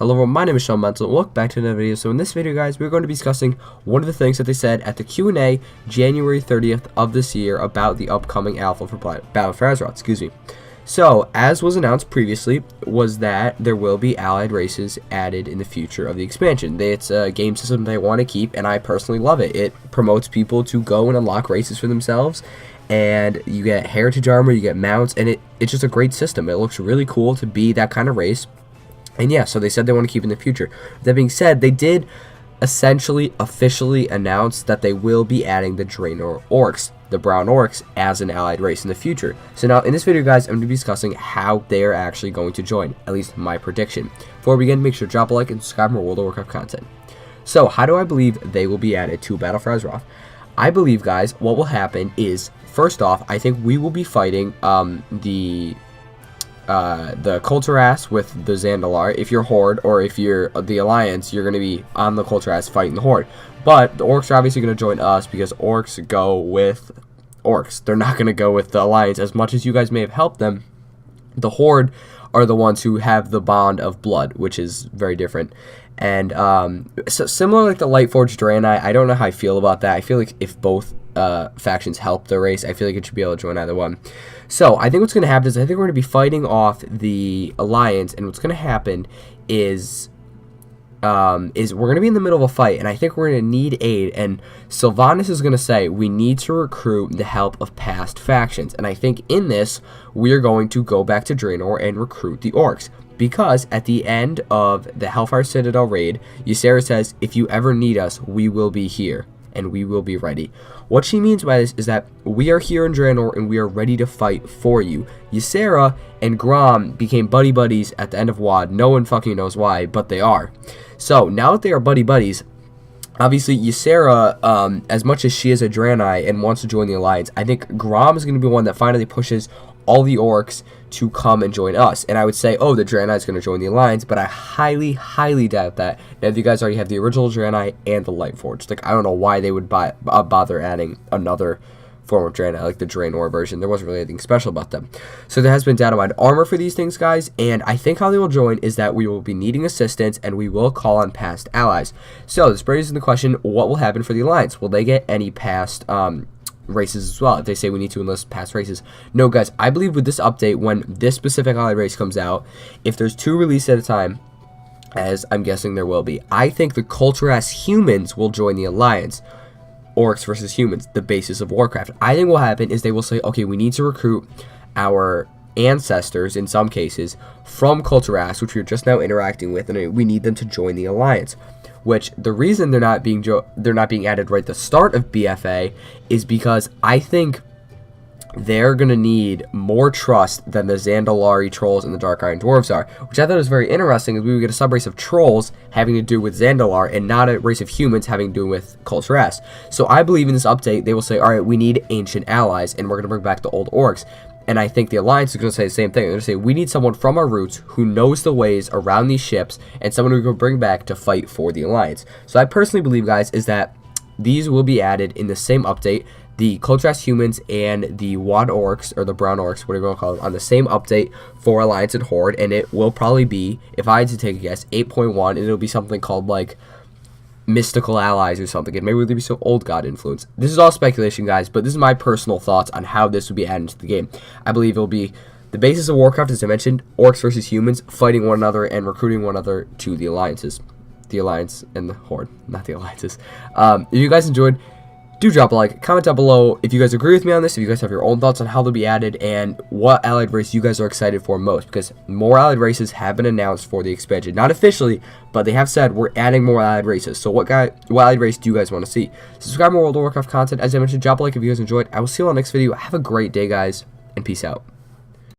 Hello everyone, my name is Shelemental, and welcome back to another video. So in this video, guys, we're going to be discussing one of the things that they said at the Q&A January 30th of this year about the upcoming alpha for BattleTag Thrasth, So, as was announced previously, was that there will be allied races added in the future of the expansion. It's a game system they want to keep, and I personally love it. It promotes people to go and unlock races for themselves, and you get heritage armor, you get mounts, and it's just a great system. It looks really cool to be that kind of race. And yeah, so they said they want to keep it in the future. That being said, they did essentially officially announce that they will be adding the WoD Orcs, the brown orcs, as an allied race in the future. So now in this video, guys, I'm going to be discussing how they are actually going to join, at least my prediction. Before we begin, make sure to drop a like and subscribe for more WoD Warcraft content. So how do I believe they will be added to Battlefield Azeroth? I believe, guys, what will happen is, first off, I think we will be fighting the Culturass with the Zandalar. If you're Horde or if you're the Alliance, you're going to be on the Culturass fighting the Horde. But the Orcs are obviously going to join us because Orcs go with Orcs. They're not going to go with the Alliance. As much as you guys may have helped them, the Horde are the ones who have the bond of blood, which is very different. And so similar like the Lightforged Draenei, I don't know how I feel about that. I feel like if both factions help the race, I feel like it should be able to join either one. So I think what's going to happen is I think we're going to be fighting off the Alliance, and what's going to happen is we're going to be in the middle of a fight, and I think we're going to need aid, and Sylvanas is going to say we need to recruit the help of past factions, and I think in this we are going to go back to Draenor and recruit the Orcs. Because at the end of the Hellfire Citadel raid, Ysera says, if you ever need us, we will be here, and we will be ready. What she means by this is that we are here in Draenor, and we are ready to fight for you. Ysera and Grom became buddy-buddies at the end of WoD. No one fucking knows why, but they are. So, now that they are buddy-buddies, obviously, Ysera, as much as she is a Draenei and wants to join the Alliance, I think Grom is going to be one that finally pushes all the Orcs to come and join us. And I would say, oh, the Draenei is going to join the Alliance, but I highly, highly doubt that. Now, if you guys already have the original Draenei and the Lightforged, like, I don't know why they would bother adding another form of Draenei, like the Draenor version. There wasn't really anything special about them. So there has been dynamite armor for these things, guys, and I think how they will join is that we will be needing assistance, and we will call on past allies. So this brings in the question, what will happen for the Alliance? Will they get any past races as well? If they say we need to enlist past races. No, guys, I believe with this update, when this specific allied race comes out, if there's 2 released at a time, as I'm guessing there will be, I think the Culturass humans will join the Alliance. Orcs versus humans, the basis of Warcraft. I think what will happen is they will say, okay, we need to recruit our ancestors, in some cases, from Culturass, which we're just now interacting with, and we need them to join the Alliance. Which, the reason they're not being added right at the start of BFA is because I think they're going to need more trust than the Zandalari trolls and the Dark Iron Dwarves are, which I thought was very interesting, as we would get a sub-race of trolls having to do with Zandalar and not a race of humans having to do with Culturass. So I believe in this update they will say, alright, we need ancient allies, and we're going to bring back the old orcs. And I think the Alliance is going to say the same thing. They're going to say, we need someone from our roots who knows the ways around these ships, and someone we can bring back to fight for the Alliance. So I personally believe, guys, is that these will be added in the same update. The Culturass humans and the WoD Orcs, or the brown orcs, whatever you want to call them, on the same update for Alliance and Horde, and it will probably be, if I had to take a guess, 8.1, and it'll be something called, like, Mystical Allies or something, and maybe it'll be some Old God influence. This is all speculation, guys, but this is my personal thoughts on how this will be added into the game. I believe it'll be the basis of Warcraft, as I mentioned, Orcs versus humans, fighting one another and recruiting one another to the Alliances. The Alliance and the Horde, not the Alliances. If you guys enjoyed, do drop a like, comment down below if you guys agree with me on this, if you guys have your own thoughts on how they'll be added, and what allied race you guys are excited for most, because more allied races have been announced for the expansion. Not officially, but they have said we're adding more allied races. So what allied race do you guys want to see? Subscribe for more WoD Warcraft content. As I mentioned, drop a like if you guys enjoyed. I will see you on the next video. Have a great day, guys, and peace out.